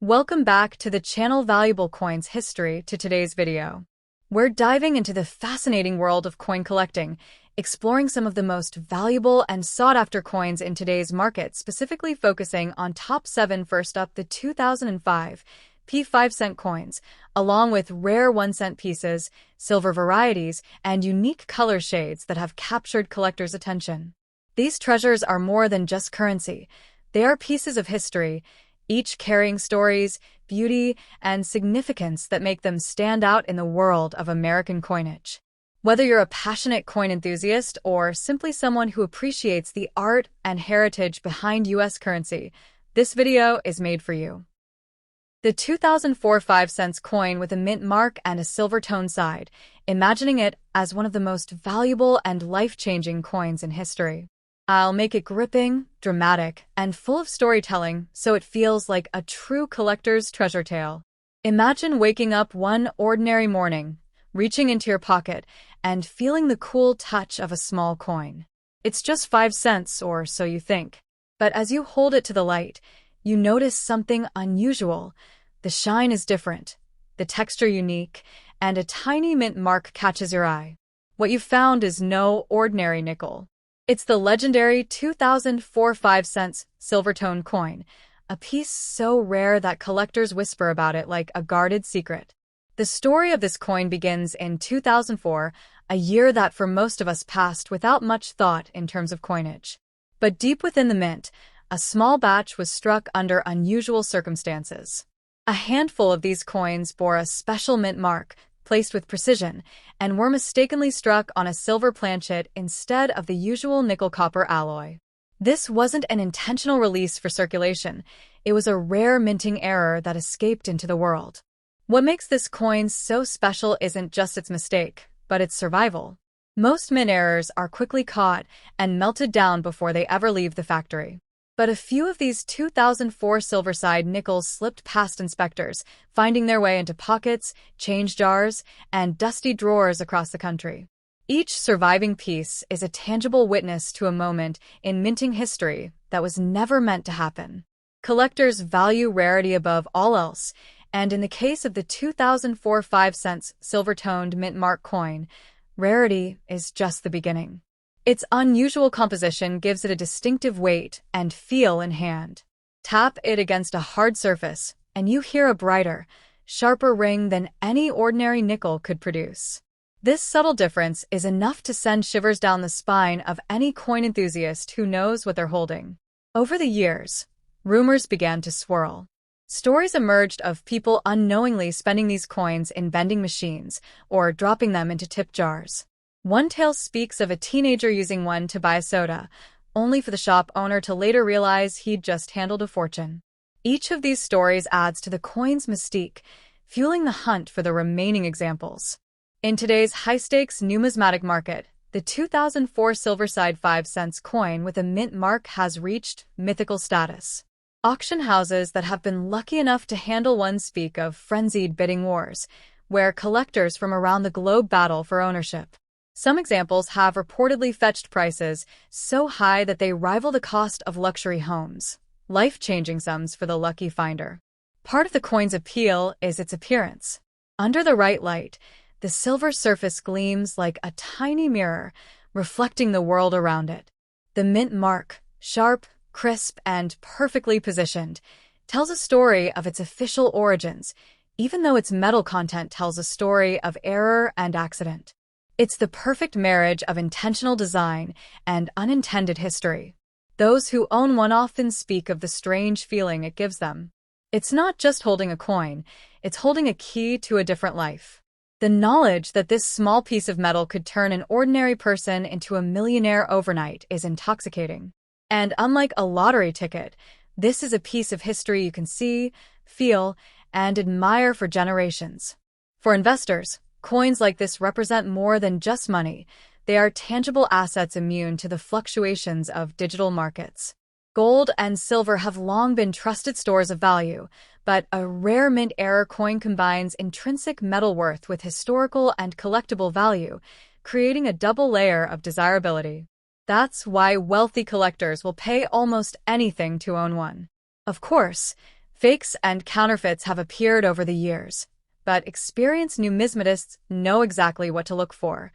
Welcome back to the channel Valuable Coins History. To today's video, we're diving into the fascinating world of coin collecting, exploring some of the most valuable and sought-after coins in today's market, specifically focusing on top 7. First up, the 2005 P5-cent coins, along with rare 1-cent pieces, silver varieties, and unique color shades that have captured collectors' attention. These treasures are more than just currency. They are pieces of history, each carrying stories, beauty, and significance that make them stand out in the world of American coinage. Whether you're a passionate coin enthusiast or simply someone who appreciates the art and heritage behind U.S. currency, this video is made for you. The 2004 5-cent coin with a mint mark and a silver tone side, imagining it as one of the most valuable and life-changing coins in history. I'll make it gripping, dramatic, and full of storytelling so it feels like a true collector's treasure tale. Imagine waking up one ordinary morning, reaching into your pocket, and feeling the cool touch of a small coin. It's just 5 cents, or so you think. But as you hold it to the light, you notice something unusual. The shine is different, the texture unique, and a tiny mint mark catches your eye. What you found is no ordinary nickel. It's the legendary 2004 5-cent silver tone coin, a piece so rare that collectors whisper about it like a guarded secret. The story of this coin begins in 2004, a year that for most of us passed without much thought in terms of coinage. But deep within the mint, a small batch was struck under unusual circumstances. A handful of these coins bore a special mint mark, placed with precision, and were mistakenly struck on a silver planchet instead of the usual nickel-copper alloy. This wasn't an intentional release for circulation. It was a rare minting error that escaped into the world. What makes this coin so special isn't just its mistake, but its survival. Most mint errors are quickly caught and melted down before they ever leave the factory. But a few of these 2004 silver-side nickels slipped past inspectors, finding their way into pockets, change jars, and dusty drawers across the country. Each surviving piece is a tangible witness to a moment in minting history that was never meant to happen. Collectors value rarity above all else, and in the case of the 2004 5-cent silver-toned mint mark coin, rarity is just the beginning. Its unusual composition gives it a distinctive weight and feel in hand. Tap it against a hard surface, and you hear a brighter, sharper ring than any ordinary nickel could produce. This subtle difference is enough to send shivers down the spine of any coin enthusiast who knows what they're holding. Over the years, rumors began to swirl. Stories emerged of people unknowingly spending these coins in vending machines or dropping them into tip jars. One tale speaks of a teenager using one to buy a soda, only for the shop owner to later realize he'd just handled a fortune. Each of these stories adds to the coin's mystique, fueling the hunt for the remaining examples. In today's high-stakes numismatic market, the 2004 silver-side 5-cent coin with a mint mark has reached mythical status. Auction houses that have been lucky enough to handle one speak of frenzied bidding wars, where collectors from around the globe battle for ownership. Some examples have reportedly fetched prices so high that they rival the cost of luxury homes, life-changing sums for the lucky finder. Part of the coin's appeal is its appearance. Under the right light, the silver surface gleams like a tiny mirror, reflecting the world around it. The mint mark, sharp, crisp, and perfectly positioned, tells a story of its official origins, even though its metal content tells a story of error and accident. It's the perfect marriage of intentional design and unintended history. Those who own one often speak of the strange feeling it gives them. It's not just holding a coin, it's holding a key to a different life. The knowledge that this small piece of metal could turn an ordinary person into a millionaire overnight is intoxicating. And unlike a lottery ticket, this is a piece of history you can see, feel, and admire for generations. For investors, coins like this represent more than just money. They are tangible assets immune to the fluctuations of digital markets. Gold and silver have long been trusted stores of value, but a rare mint error coin combines intrinsic metal worth with historical and collectible value, creating a double layer of desirability. That's why wealthy collectors will pay almost anything to own one. Of course, Fakes and counterfeits have appeared over the years, but experienced numismatists know exactly what to look for: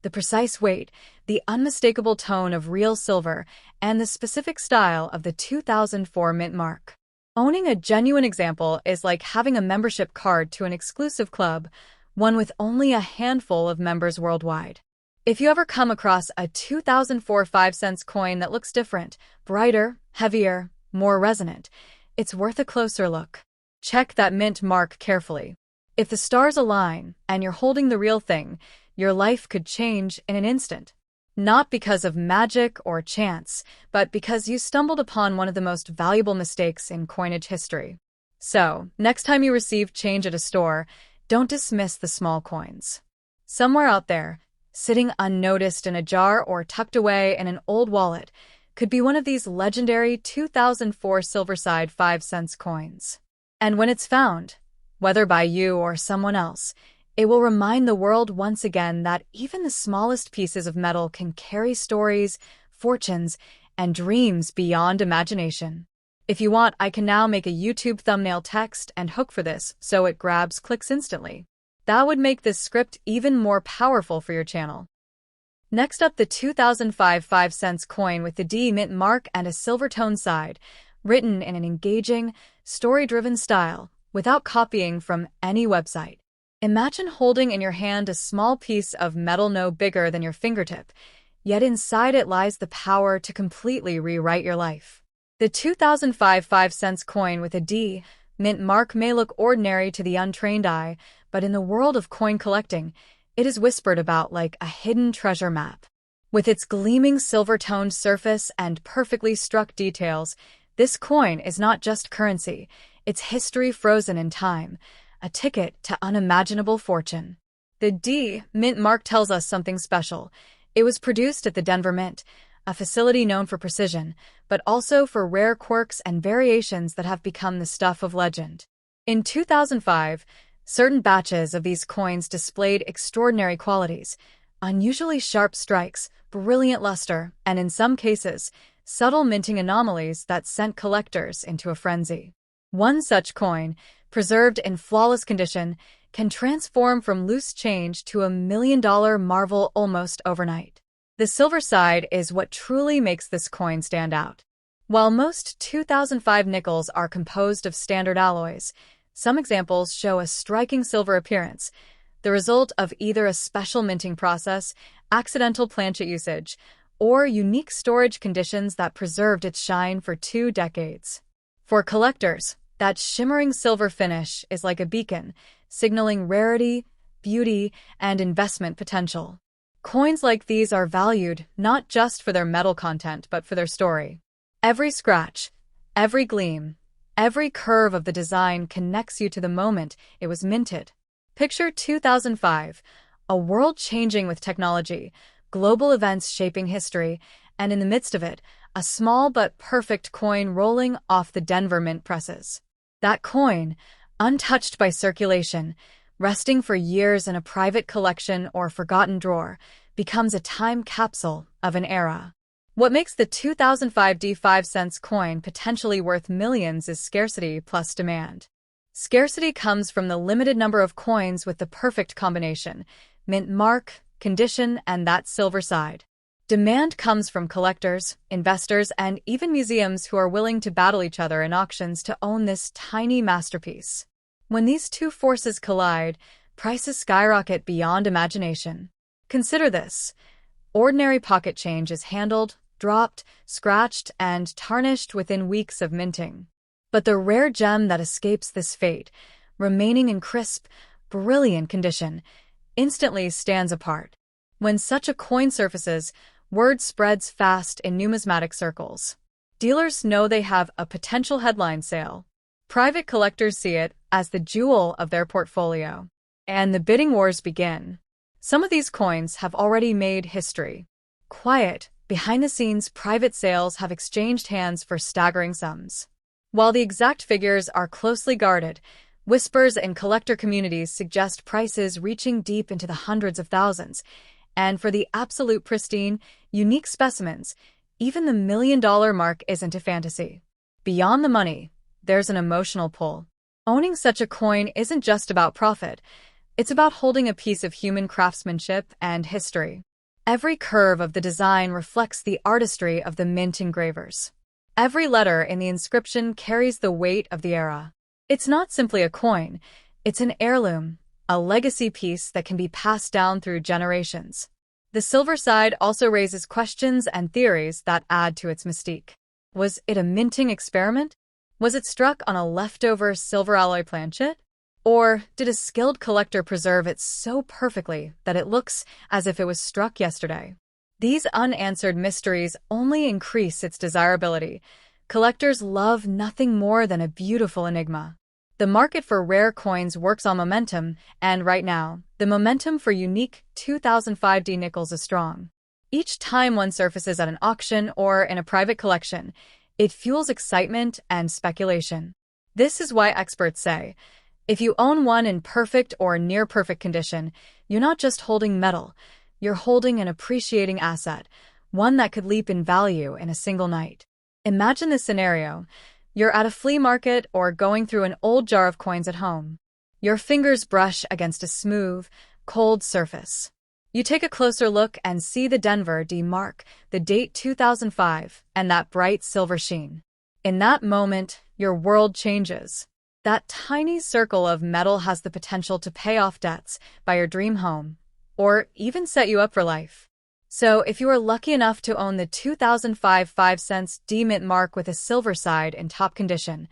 the precise weight, the unmistakable tone of real silver, and the specific style of the 2004 mint mark. Owning a genuine example is like having a membership card to an exclusive club, one with only a handful of members worldwide. If you ever come across a 2004 5-cent coin that looks different, brighter, heavier, more resonant, it's worth a closer look. Check that mint mark carefully. If the stars align and you're holding the real thing, your life could change in an instant. Not because of magic or chance, but because you stumbled upon one of the most valuable mistakes in coinage history. So, next time you receive change at a store, don't dismiss the small coins. Somewhere out there, sitting unnoticed in a jar or tucked away in an old wallet, could be one of these legendary 2004 silver-side 5-cent coins. And when it's found, whether by you or someone else, it will remind the world once again that even the smallest pieces of metal can carry stories, fortunes, and dreams beyond imagination. If you want, I can now make a YouTube thumbnail text and hook for this so it grabs clicks instantly. That would make this script even more powerful for your channel. Next up, the 2005 5-cent coin with the D mint mark and a silver tone side, written in an engaging, story-driven style, without copying from any website. Imagine holding in your hand a small piece of metal no bigger than your fingertip, yet inside it lies the power to completely rewrite your life. The 2005 5-cent coin with a D mint mark may look ordinary to the untrained eye, but in the world of coin collecting, it is whispered about like a hidden treasure map. With its gleaming silver-toned surface and perfectly struck details, this coin is not just currency, it's history frozen in time, a ticket to unimaginable fortune. The D mint mark tells us something special. It was produced at the Denver Mint, a facility known for precision, but also for rare quirks and variations that have become the stuff of legend. In 2005, certain batches of these coins displayed extraordinary qualities: unusually sharp strikes, brilliant luster, and in some cases, subtle minting anomalies that sent collectors into a frenzy. One such coin, preserved in flawless condition, can transform from loose change to $1 million marvel almost overnight. The silver side is what truly makes this coin stand out. While most 2005 nickels are composed of standard alloys, some examples show a striking silver appearance, the result of either a special minting process, accidental planchet usage, or unique storage conditions that preserved its shine for 2 decades. For collectors, that shimmering silver finish is like a beacon, signaling rarity, beauty, and investment potential. Coins like these are valued not just for their metal content but for their story. Every scratch, every gleam, every curve of the design connects you to the moment it was minted. Picture 2005, a world changing with technology, global events shaping history, and in the midst of it, a small but perfect coin rolling off the Denver Mint presses. That coin, untouched by circulation, resting for years in a private collection or forgotten drawer, becomes a time capsule of an era. What makes the 2005 D 5-cent coin potentially worth millions is scarcity plus demand. Scarcity comes from the limited number of coins with the perfect combination: mint mark, condition, and that silver side. Demand comes from collectors, investors, and even museums who are willing to battle each other in auctions to own this tiny masterpiece. When these two forces collide, prices skyrocket beyond imagination. Consider this: ordinary pocket change is handled, dropped, scratched, and tarnished within weeks of minting. But the rare gem that escapes this fate, remaining in crisp, brilliant condition, instantly stands apart. When such a coin surfaces, word spreads fast in numismatic circles. Dealers know they have a potential headline sale. Private collectors see it as the jewel of their portfolio. And the bidding wars begin. Some of these coins have already made history. Quiet, behind-the-scenes private sales have exchanged hands for staggering sums. While the exact figures are closely guarded, whispers in collector communities suggest prices reaching deep into the hundreds of thousands. And for the absolute pristine, unique specimens, even the $1 million mark isn't a fantasy. Beyond the money, there's an emotional pull. Owning such a coin isn't just about profit. It's about holding a piece of human craftsmanship and history. Every curve of the design reflects the artistry of the mint engravers. Every letter in the inscription carries the weight of the era. It's not simply a coin, it's an heirloom, a legacy piece that can be passed down through generations. The silver side also raises questions and theories that add to its mystique. Was it a minting experiment? Was it struck on a leftover silver alloy planchet? Or did a skilled collector preserve it so perfectly that it looks as if it was struck yesterday? These unanswered mysteries only increase its desirability. Collectors love nothing more than a beautiful enigma. The market for rare coins works on momentum, and right now, the momentum for unique 2005D nickels is strong. Each time one surfaces at an auction or in a private collection, it fuels excitement and speculation. This is why experts say, if you own one in perfect or near-perfect condition, you're not just holding metal, you're holding an appreciating asset, one that could leap in value in a single night. Imagine this scenario. You're at a flea market or going through an old jar of coins at home. Your fingers brush against a smooth, cold surface. You take a closer look and see the Denver D mark, the date 2005, and that bright silver sheen. In that moment, your world changes. That tiny circle of metal has the potential to pay off debts, buy your dream home, or even set you up for life. So, if you are lucky enough to own the 2005 5-cents D mint mark with a silver side in top condition,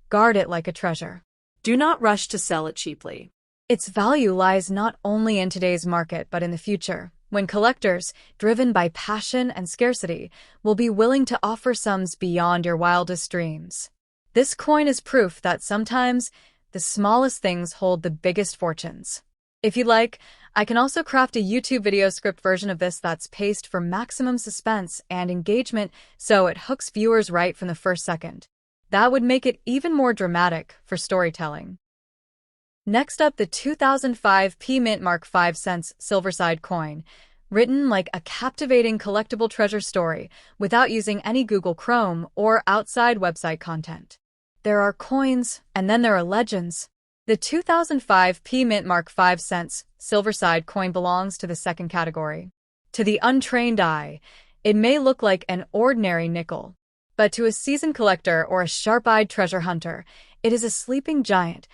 guard it like a treasure. Do not rush to sell it cheaply. Its value lies not only in today's market but in the future, when collectors, driven by passion and scarcity, will be willing to offer sums beyond your wildest dreams. This coin is proof that sometimes the smallest things hold the biggest fortunes. If you'd like, I can also craft a YouTube video script version of this that's paced for maximum suspense and engagement so it hooks viewers right from the first second. That would make it even more dramatic for storytelling. Next up, the 2005 P Mint Mark 5 cents silver-side coin, written like a captivating collectible treasure story without using any Google Chrome or outside website content. There are coins, and then there are legends. The 2005 P Mint Mark 5 cents silver-side coin belongs to the second category. To the untrained eye, it may look like an ordinary nickel, but to a seasoned collector or a sharp-eyed treasure hunter, it is a sleeping giant,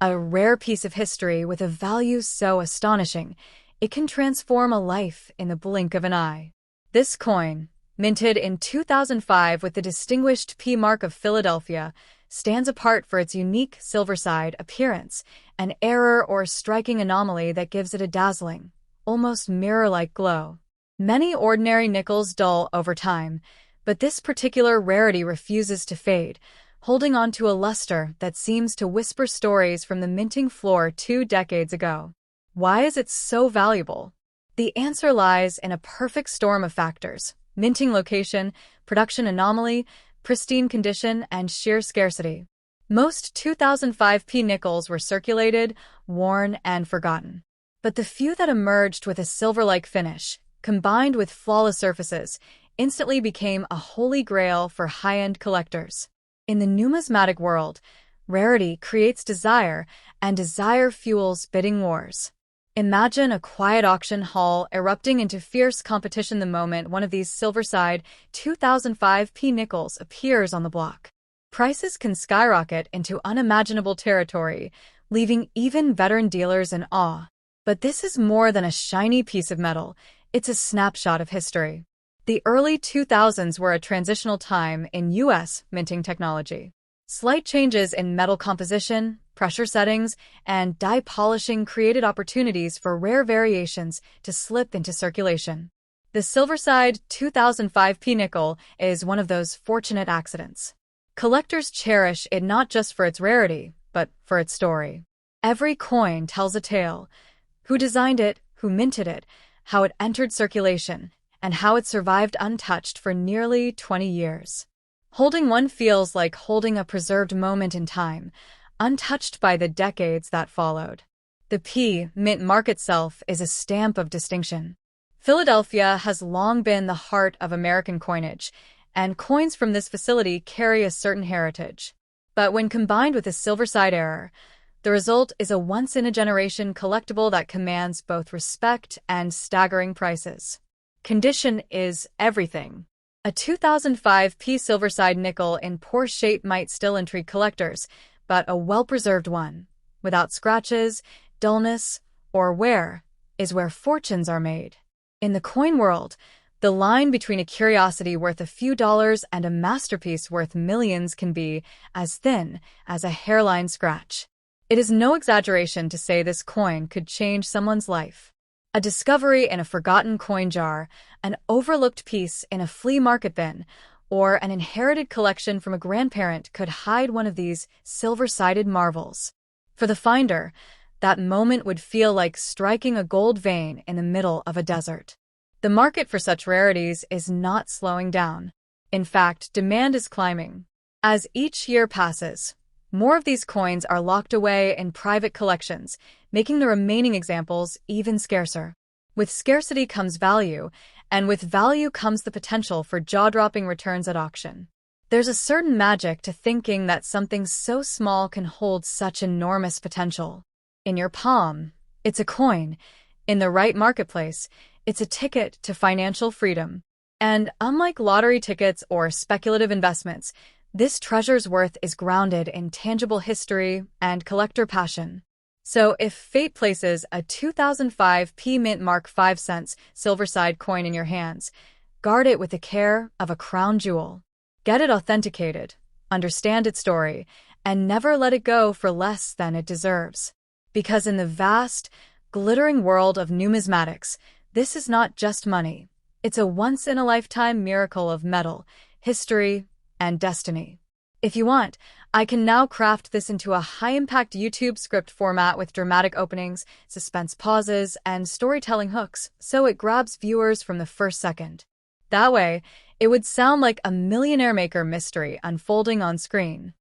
a rare piece of history with a value so astonishing, it can transform a life in the blink of an eye. This coin, minted in 2005 with the distinguished P mark of Philadelphia, stands apart for its unique silver-side appearance, an error or striking anomaly that gives it a dazzling, almost mirror-like glow. Many ordinary nickels dull over time, but this particular rarity refuses to fade, holding on to a luster that seems to whisper stories from the minting floor 2 decades ago. Why is it so valuable? The answer lies in a perfect storm of factors: minting location, production anomaly, pristine condition, and sheer scarcity. Most 2005 P nickels were circulated, worn, and forgotten. But the few that emerged with a silver-like finish, combined with flawless surfaces, instantly became a holy grail for high-end collectors. In the numismatic world, rarity creates desire, and desire fuels bidding wars. Imagine a quiet auction hall erupting into fierce competition the moment one of these silver-side 2005 P nickels appears on the block. Prices can skyrocket into unimaginable territory, leaving even veteran dealers in awe. But this is more than a shiny piece of metal, it's a snapshot of history. The early 2000s were a transitional time in U.S. minting technology. Slight changes in metal composition, pressure settings, and die polishing created opportunities for rare variations to slip into circulation. The silver-side 2005 P nickel is one of those fortunate accidents. Collectors cherish it not just for its rarity, but for its story. Every coin tells a tale: who designed it, who minted it, how it entered circulation, and how it survived untouched for nearly 20 years. Holding one feels like holding a preserved moment in time, untouched by the decades that followed. The P mint mark itself is a stamp of distinction. Philadelphia has long been the heart of American coinage, and coins from this facility carry a certain heritage. But when combined with a silver side error, the result is a once-in-a-generation collectible that commands both respect and staggering prices. Condition is everything. A 2005 P silverside nickel in poor shape might still intrigue collectors, but a well-preserved one, without scratches, dullness, or wear, is where fortunes are made. In the coin world, the line between a curiosity worth a few dollars and a masterpiece worth millions can be as thin as a hairline scratch. It is no exaggeration to say this coin could change someone's life. A discovery in a forgotten coin jar, an overlooked piece in a flea market bin, or an inherited collection from a grandparent could hide one of these silver-sided marvels. For the finder, that moment would feel like striking a gold vein in the middle of a desert. The market for such rarities is not slowing down. In fact, demand is climbing. As each year passes, more of these coins are locked away in private collections, making the remaining examples even scarcer. With scarcity comes value, and with value comes the potential for jaw-dropping returns at auction. There's a certain magic to thinking that something so small can hold such enormous potential. In your palm, it's a coin. In the right marketplace, it's a ticket to financial freedom. And unlike lottery tickets or speculative investments, this treasure's worth is grounded in tangible history and collector passion. So if fate places a 2005 P Mint Mark 5 cents silverside coin in your hands, guard it with the care of a crown jewel. Get it authenticated, understand its story, and never let it go for less than it deserves. Because in the vast, glittering world of numismatics, this is not just money. It's a once-in-a-lifetime miracle of metal, history, and destiny. If you want, I can now craft this into a high-impact YouTube script format with dramatic openings, suspense pauses, and storytelling hooks, so it grabs viewers from the first second. That way, it would sound like a millionaire maker mystery unfolding on screen.